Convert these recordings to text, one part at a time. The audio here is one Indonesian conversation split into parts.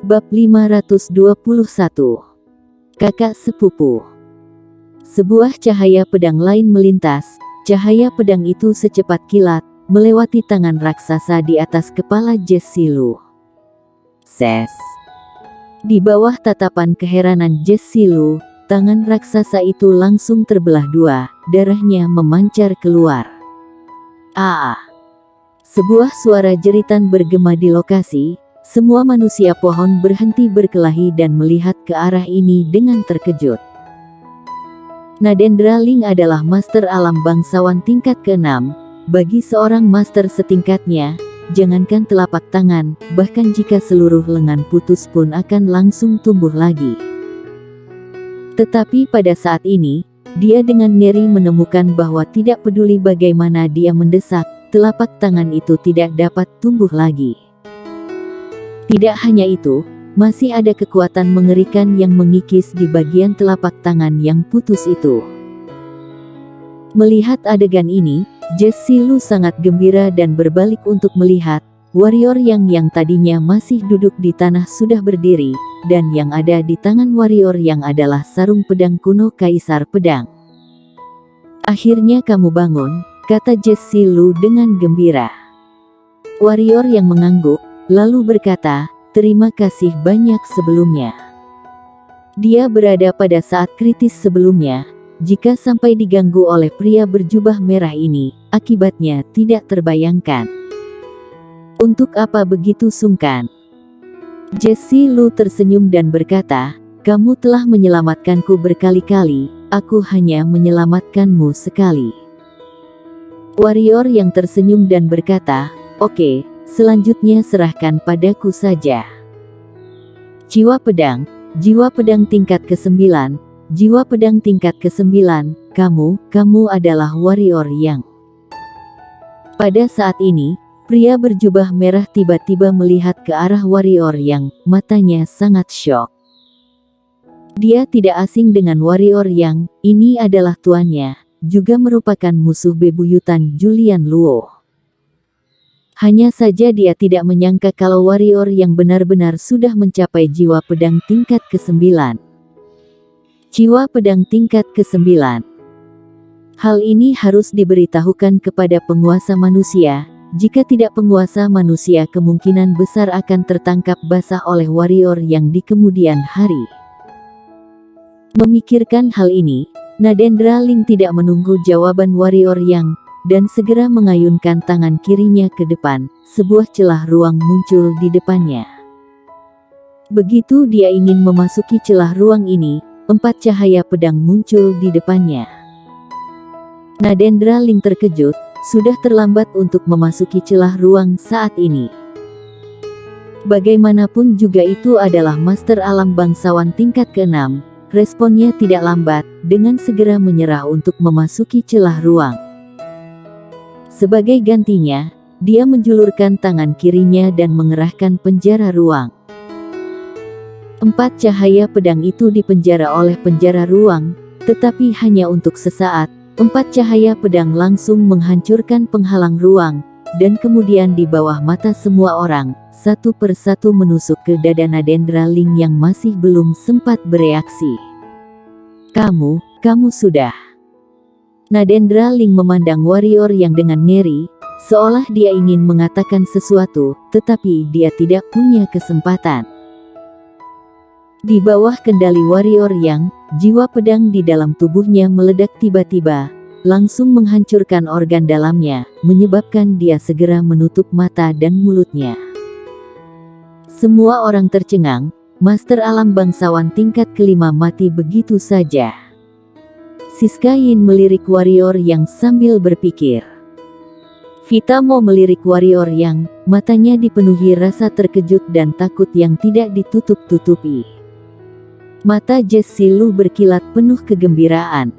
Bab 521. Kakak sepupu. Sebuah cahaya pedang lain melintas. Cahaya pedang itu secepat kilat, melewati tangan raksasa di atas kepala Jesse Lu. Ses. Di bawah tatapan keheranan Jesse Lu, tangan raksasa itu langsung terbelah dua, darahnya memancar keluar. Sebuah suara jeritan bergema di lokasi. Semua manusia pohon berhenti berkelahi dan melihat ke arah ini dengan terkejut. Nadendra Ling adalah master alam bangsawan tingkat ke-6. Bagi seorang master setingkatnya, jangankan telapak tangan, bahkan jika seluruh lengan putus pun akan langsung tumbuh lagi. Tetapi pada saat ini, dia dengan ngeri menemukan bahwa tidak peduli bagaimana dia mendesak, telapak tangan itu tidak dapat tumbuh lagi. Tidak hanya itu, masih ada kekuatan mengerikan yang mengikis di bagian telapak tangan yang putus itu. Melihat adegan ini, Jesse Lu sangat gembira dan berbalik untuk melihat, warrior yang tadinya masih duduk di tanah sudah berdiri, dan yang ada di tangan warrior yang adalah sarung pedang kuno Kaisar Pedang. "Akhirnya kamu bangun," kata Jesse Lu dengan gembira. Warrior yang mengangguk, lalu berkata, "Terima kasih banyak sebelumnya." Dia berada pada saat kritis sebelumnya. Jika sampai diganggu oleh pria berjubah merah ini, akibatnya tidak terbayangkan. Untuk apa begitu sungkan? Jesse Lu tersenyum dan berkata, "Kamu telah menyelamatkanku berkali-kali, aku hanya menyelamatkanmu sekali." Warrior yang tersenyum dan berkata, "Oke. Selanjutnya serahkan padaku saja." Jiwa pedang tingkat ke-9, jiwa pedang tingkat ke-9, kamu adalah warrior yang. Pada saat ini, pria berjubah merah tiba-tiba melihat ke arah warrior yang, matanya sangat syok. Dia tidak asing dengan warrior yang, ini adalah tuannya, juga merupakan musuh bebuyutan Julian Luo. Hanya saja dia tidak menyangka kalau warrior yang benar-benar sudah mencapai jiwa pedang tingkat ke-9. Jiwa pedang tingkat ke-9. Hal ini harus diberitahukan kepada penguasa manusia. Jika tidak, penguasa manusia kemungkinan besar akan tertangkap basah oleh warrior yang di kemudian hari. Memikirkan hal ini, Nadendra Ling tidak menunggu jawaban warrior yang, dan segera mengayunkan tangan kirinya ke depan. Sebuah celah ruang muncul di depannya. Begitu dia ingin memasuki celah ruang ini, 4 cahaya pedang muncul di depannya. Nadendra Ling terkejut, sudah terlambat untuk memasuki celah ruang saat ini. Bagaimanapun juga itu adalah master alam bangsawan tingkat ke-6, responnya tidak lambat, dengan segera menyerah untuk memasuki celah ruang. Sebagai gantinya, dia menjulurkan tangan kirinya dan mengerahkan penjara ruang. 4 cahaya pedang itu dipenjara oleh penjara ruang, tetapi hanya untuk sesaat. 4 cahaya pedang langsung menghancurkan penghalang ruang, dan kemudian di bawah mata semua orang, satu persatu menusuk ke dada Nadendra Ling yang masih belum sempat bereaksi. Kamu sudah. Nadendra Ling memandang warrior yang dengan ngeri, seolah dia ingin mengatakan sesuatu, tetapi dia tidak punya kesempatan. Di bawah kendali warrior yang, jiwa pedang di dalam tubuhnya meledak tiba-tiba, langsung menghancurkan organ dalamnya, menyebabkan dia segera menutup mata dan mulutnya. Semua orang tercengang, master alam bangsawan tingkat ke-5 mati begitu saja. Siska Yin melirik warrior yang sambil berpikir. Vita Mo melirik warrior yang, matanya dipenuhi rasa terkejut dan takut yang tidak ditutup-tutupi. Mata Jesse Lu berkilat penuh kegembiraan.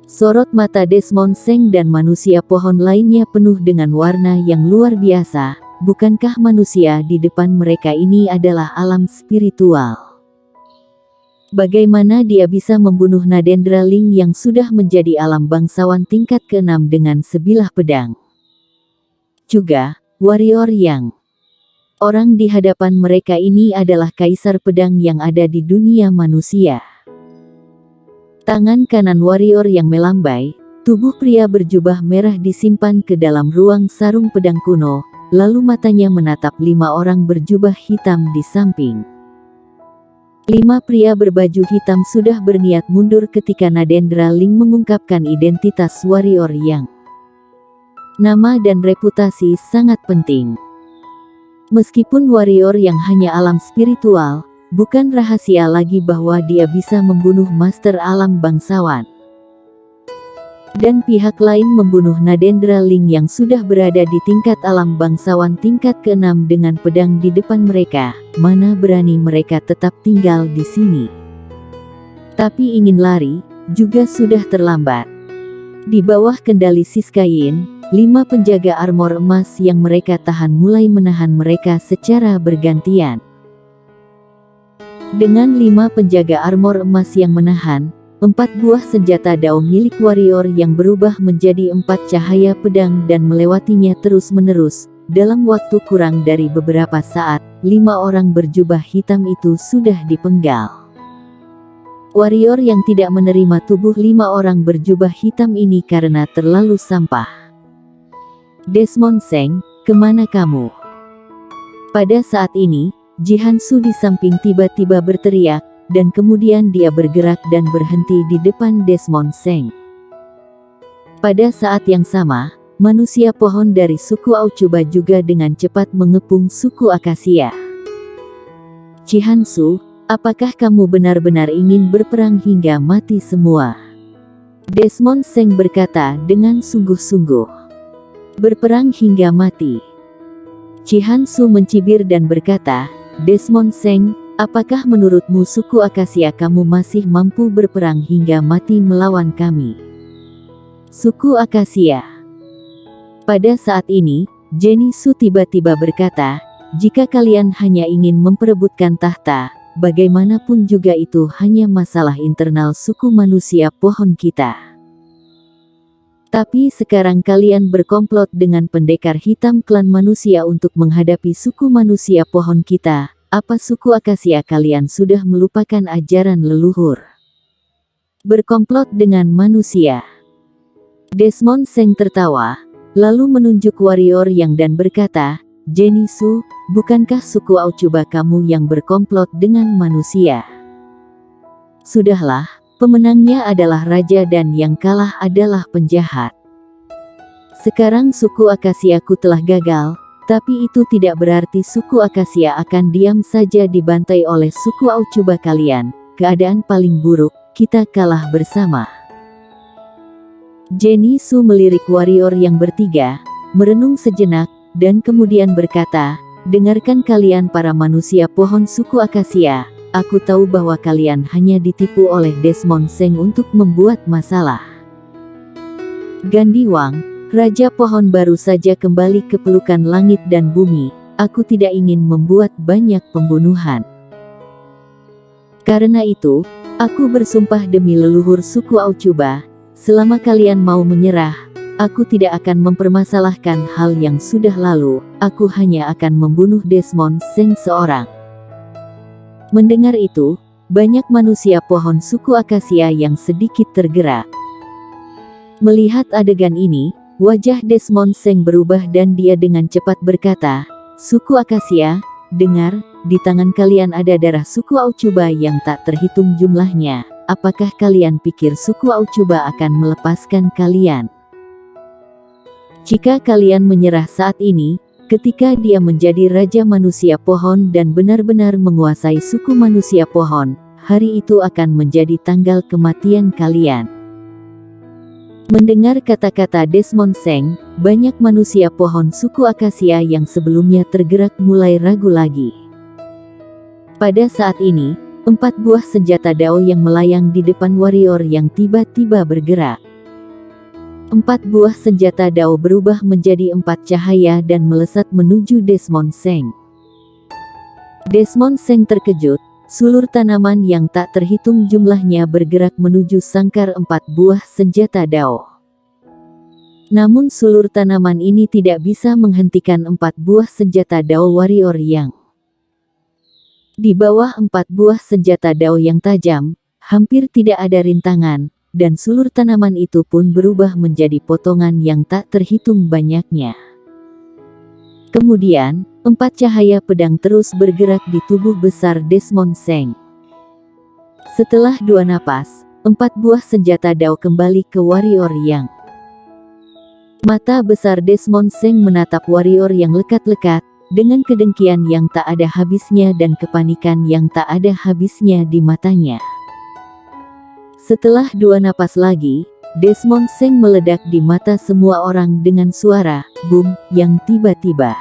Sorot mata Desmond Seng dan manusia pohon lainnya penuh dengan warna yang luar biasa. Bukankah manusia di depan mereka ini adalah alam spiritual? Bagaimana dia bisa membunuh Nadendra Ling yang sudah menjadi alam bangsawan tingkat ke-6 dengan sebilah pedang? Juga, warrior yang Orang di hadapan mereka ini adalah kaisar pedang yang ada di dunia manusia. Tangan kanan warrior yang melambai, tubuh pria berjubah merah disimpan ke dalam ruang sarung pedang kuno, lalu matanya menatap 5 orang berjubah hitam di samping. 5 pria berbaju hitam sudah berniat mundur ketika Nadendra Ling mengungkapkan identitas warrior yang nama dan reputasi sangat penting. Meskipun warrior yang hanya alam spiritual, bukan rahasia lagi bahwa dia bisa membunuh master alam bangsawan. Dan pihak lain membunuh Nadendra Ling yang sudah berada di tingkat alam bangsawan tingkat ke-6 dengan pedang di depan mereka. Mana berani mereka tetap tinggal di sini. Tapi ingin lari, juga sudah terlambat. Di bawah kendali Siskayin, 5 penjaga armor emas yang mereka tahan mulai menahan mereka secara bergantian. Dengan 5 penjaga armor emas yang menahan, 4 buah senjata dao milik warrior yang berubah menjadi 4 cahaya pedang dan melewatinya terus-menerus. Dalam waktu kurang dari beberapa saat, 5 orang berjubah hitam itu sudah dipenggal. Warrior yang tidak menerima tubuh 5 orang berjubah hitam ini karena terlalu sampah. Desmond Seng, kemana kamu? Pada saat ini, Jihan Su di samping tiba-tiba berteriak, dan kemudian dia bergerak dan berhenti di depan Desmond Seng. Pada saat yang sama, manusia pohon dari suku Aucuba juga dengan cepat mengepung suku Akasia. Jihan Su, apakah kamu benar-benar ingin berperang hingga mati semua? Desmond Seng berkata dengan sungguh-sungguh. Berperang hingga mati. Jihan Su mencibir dan berkata, Desmond Seng, apakah menurutmu suku Akasia kamu masih mampu berperang hingga mati melawan kami? Suku Akasia. Pada saat ini, Jenny Su tiba-tiba berkata, jika kalian hanya ingin memperebutkan tahta, bagaimanapun juga itu hanya masalah internal suku manusia pohon kita. Tapi sekarang kalian berkomplot dengan pendekar hitam klan manusia untuk menghadapi suku manusia pohon kita. Apa suku Akasia kalian sudah melupakan ajaran leluhur? Berkomplot dengan manusia. Desmond Seng tertawa, lalu menunjuk warrior yang dan berkata, Jenny Su, bukankah suku Aucuba kamu yang berkomplot dengan manusia? Sudahlah. Pemenangnya adalah raja dan yang kalah adalah penjahat. Sekarang suku Akasiaku telah gagal, tapi itu tidak berarti suku Akasia akan diam saja dibantai oleh suku Aucuba kalian. Keadaan paling buruk, kita kalah bersama. Jenny Su melirik warrior yang bertiga, merenung sejenak, dan kemudian berkata, dengarkan kalian para manusia pohon suku Akasia. Aku tahu bahwa kalian hanya ditipu oleh Desmond Seng untuk membuat masalah. Gandhi Wang, Raja Pohon baru saja kembali ke pelukan langit dan bumi. Aku tidak ingin membuat banyak pembunuhan. Karena itu, aku bersumpah demi leluhur suku Aucuba, selama kalian mau menyerah, aku tidak akan mempermasalahkan hal yang sudah lalu. Aku hanya akan membunuh Desmond Seng seorang. Mendengar itu, banyak manusia pohon suku Akasia yang sedikit tergerak. Melihat adegan ini, wajah Desmond Seng berubah dan dia dengan cepat berkata, suku Akasia, dengar, di tangan kalian ada darah suku Aucuba yang tak terhitung jumlahnya. Apakah kalian pikir suku Aucuba akan melepaskan kalian? Jika kalian menyerah saat ini, ketika dia menjadi raja manusia pohon dan benar-benar menguasai suku manusia pohon, hari itu akan menjadi tanggal kematian kalian. Mendengar kata-kata Desmond Seng, banyak manusia pohon suku Akasia yang sebelumnya tergerak mulai ragu lagi. Pada saat ini, 4 buah senjata dao yang melayang di depan warrior yang tiba-tiba bergerak. 4 buah senjata dao berubah menjadi 4 cahaya dan melesat menuju Desmond Seng. Desmond Seng terkejut, sulur tanaman yang tak terhitung jumlahnya bergerak menuju sangkar 4 buah senjata dao. Namun sulur tanaman ini tidak bisa menghentikan 4 buah senjata Dao Warrior yang di bawah 4 buah senjata Dao yang tajam, hampir tidak ada rintangan, dan sulur tanaman itu pun berubah menjadi potongan yang tak terhitung banyaknya. Kemudian, 4 cahaya pedang terus bergerak di tubuh besar Desmond Seng. Setelah 2 napas, 4 buah senjata Dao kembali ke Warrior yang. Mata besar Desmond Seng menatap Warrior yang lekat-lekat, dengan kedengkian yang tak ada habisnya dan kepanikan yang tak ada habisnya di matanya. Setelah 2 napas lagi, Desmond Seng meledak di mata semua orang dengan suara boom yang tiba-tiba.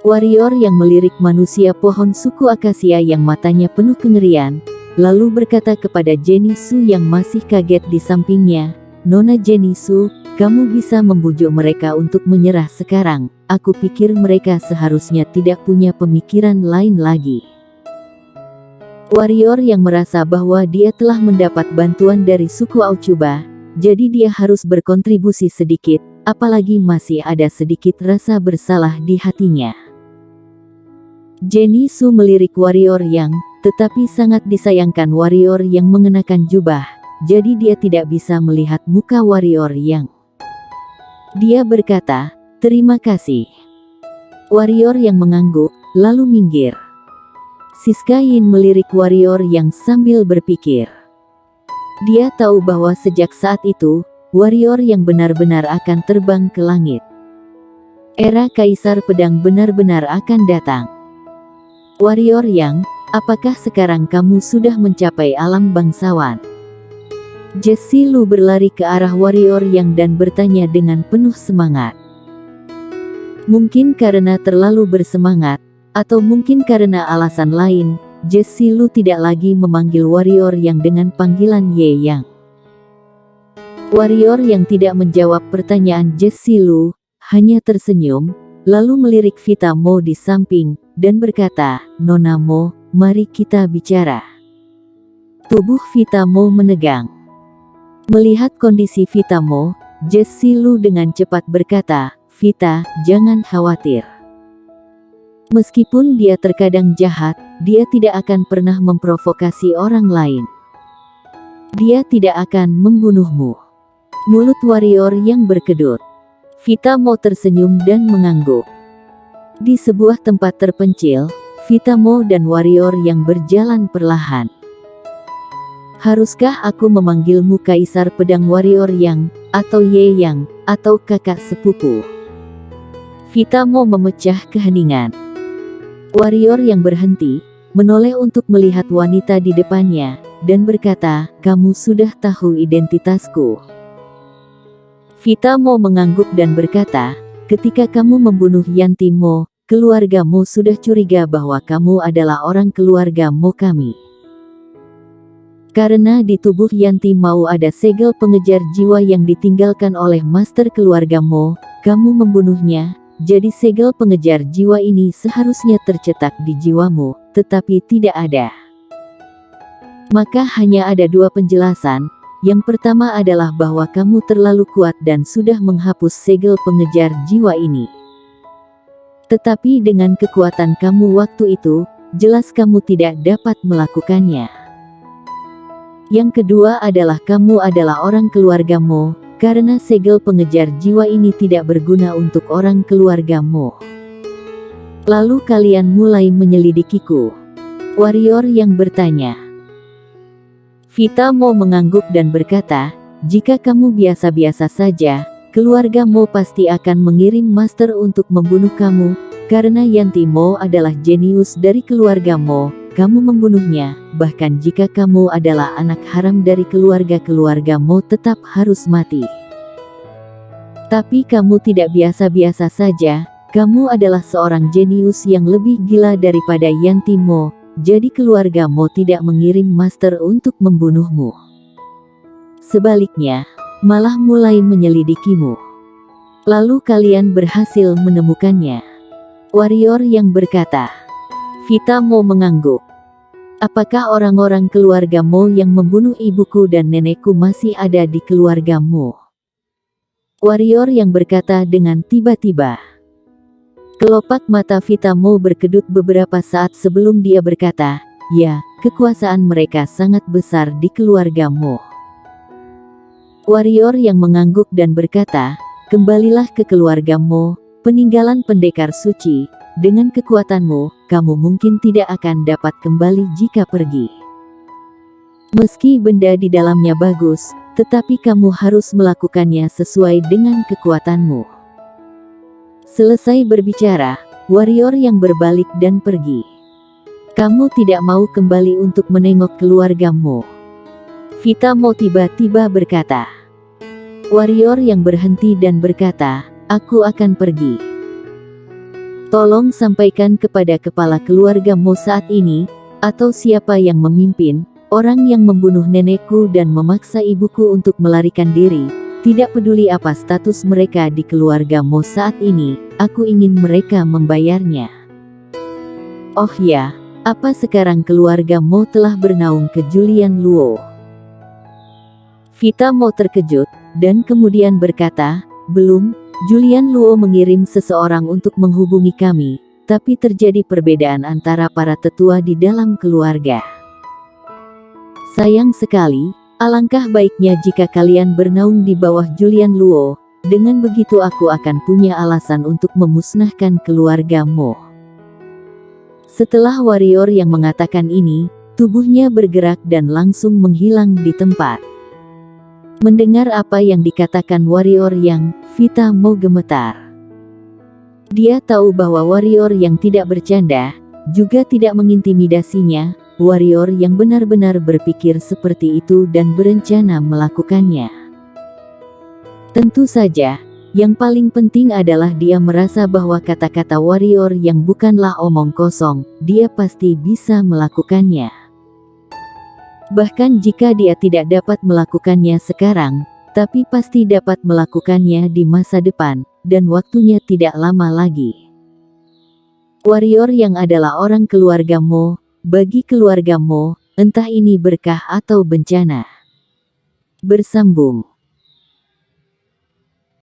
Warrior yang melirik manusia pohon suku akasia yang matanya penuh kengerian, lalu berkata kepada Jenny Su yang masih kaget di sampingnya, "Nona Jenny Su, kamu bisa membujuk mereka untuk menyerah sekarang. Aku pikir mereka seharusnya tidak punya pemikiran lain lagi." Warrior yang merasa bahwa dia telah mendapat bantuan dari suku Aucuba, jadi dia harus berkontribusi sedikit, apalagi masih ada sedikit rasa bersalah di hatinya. Jenny Su melirik Warrior yang, tetapi sangat disayangkan Warrior yang mengenakan jubah, jadi dia tidak bisa melihat muka Warrior yang. Dia berkata, "Terima kasih." Warrior yang mengangguk, lalu minggir. Siska Yin melirik Warrior yang sambil berpikir. Dia tahu bahwa sejak saat itu, Warrior yang benar-benar akan terbang ke langit. Era Kaisar Pedang benar-benar akan datang. Warrior yang, apakah sekarang kamu sudah mencapai alam bangsawan? Jessie Lu berlari ke arah Warrior yang dan bertanya dengan penuh semangat. Mungkin karena terlalu bersemangat, atau mungkin karena alasan lain, Jessie Lu tidak lagi memanggil Warrior yang dengan panggilan Ye Yang. Warrior yang tidak menjawab pertanyaan Jessie Lu, hanya tersenyum, lalu melirik Vita Mo di samping, dan berkata, "Nona Mo, mari kita bicara." Tubuh Vita Mo menegang. Melihat kondisi Vita Mo, Jessie Lu dengan cepat berkata, "Vita, jangan khawatir. Meskipun dia terkadang jahat, dia tidak akan pernah memprovokasi orang lain. Dia tidak akan membunuhmu." Mulut Warrior yang berkedut. Vita Mo tersenyum dan mengangguk. Di sebuah tempat terpencil, Vita Mo dan Warrior yang berjalan perlahan. "Haruskah aku memanggilmu Kaisar Pedang Warrior yang, atau Ye Yang, atau kakak sepupu?" Vita Mo memecah keheningan. Warrior yang berhenti, menoleh untuk melihat wanita di depannya, dan berkata, "Kamu sudah tahu identitasku." Vita Mo mengangguk dan berkata, "Ketika kamu membunuh Yanti Mo, keluarga Mo sudah curiga bahwa kamu adalah orang keluarga Mo kami. Karena di tubuh Yanti Mo ada segel pengejar jiwa yang ditinggalkan oleh master keluarga Mo, kamu membunuhnya, jadi segel pengejar jiwa ini seharusnya tercetak di jiwamu, tetapi tidak ada. Maka hanya ada 2 penjelasan. Yang pertama adalah bahwa kamu terlalu kuat dan sudah menghapus segel pengejar jiwa ini. Tetapi dengan kekuatan kamu waktu itu, jelas kamu tidak dapat melakukannya. Yang kedua adalah kamu adalah orang keluarga Mo, karena segel pengejar jiwa ini tidak berguna untuk orang keluarga Mo. Lalu kalian mulai menyelidikiku." Warrior yang bertanya. Vita Mo mengangguk dan berkata, "Jika kamu biasa-biasa saja, keluarga Mo pasti akan mengirim master untuk membunuh kamu, karena Yanti Mo adalah jenius dari keluarga Mo, kamu membunuhnya, bahkan jika kamu adalah anak haram dari keluarga Mo tetap harus mati. Tapi kamu tidak biasa-biasa saja, kamu adalah seorang jenius yang lebih gila daripada Yanti Mo. Jadi keluarga Mo tidak mengirim master untuk membunuhmu. Sebaliknya, malah mulai menyelidikimu. Lalu kalian berhasil menemukannya." Warrior yang berkata. Vita Mo mengangguk. "Apakah orang-orang keluarga Mo yang membunuh ibuku dan nenekku masih ada di keluarga Mo?" Warrior yang berkata dengan tiba-tiba. Kelopak mata Vita Mo berkedut beberapa saat sebelum dia berkata, "Ya, kekuasaan mereka sangat besar di keluarga Mo." Warrior yang mengangguk dan berkata, "Kembalilah ke keluarga Mo, peninggalan pendekar suci. Dengan kekuatanmu, kamu mungkin tidak akan dapat kembali jika pergi. Meski benda di dalamnya bagus, tetapi kamu harus melakukannya sesuai dengan kekuatanmu." Selesai berbicara, warrior yang berbalik dan pergi. "Kamu tidak mau kembali untuk menengok keluargamu?" Vita Mo tiba-tiba berkata. Warrior yang berhenti dan berkata, "Aku akan pergi. Tolong sampaikan kepada kepala keluarga Mo saat ini, atau siapa yang memimpin, orang yang membunuh nenekku dan memaksa ibuku untuk melarikan diri. Tidak peduli apa status mereka di keluarga Mo saat ini, aku ingin mereka membayarnya." "Oh ya, apa sekarang keluarga Mo telah bernaung ke Julian Luo?" Vita Mo terkejut, dan kemudian berkata, "Belum, Julian Luo mengirim seseorang untuk menghubungi kami, tapi terjadi perbedaan antara para tetua di dalam keluarga. Sayang sekali. Alangkah baiknya jika kalian bernaung di bawah Julian Luo, dengan begitu aku akan punya alasan untuk memusnahkan keluarga Mo." Setelah warrior yang mengatakan ini, tubuhnya bergerak dan langsung menghilang di tempat. Mendengar apa yang dikatakan warrior yang, Vita Mo gemetar. Dia tahu bahwa warrior yang tidak bercanda, juga tidak mengintimidasinya. Warrior yang benar-benar berpikir seperti itu dan berencana melakukannya. Tentu saja, yang paling penting adalah dia merasa bahwa kata-kata warrior yang bukanlah omong kosong, dia pasti bisa melakukannya. Bahkan jika dia tidak dapat melakukannya sekarang, tapi pasti dapat melakukannya di masa depan, dan waktunya tidak lama lagi. Warrior yang adalah orang keluarga Mo, bagi keluarga Mo, entah ini berkah atau bencana. Bersambung.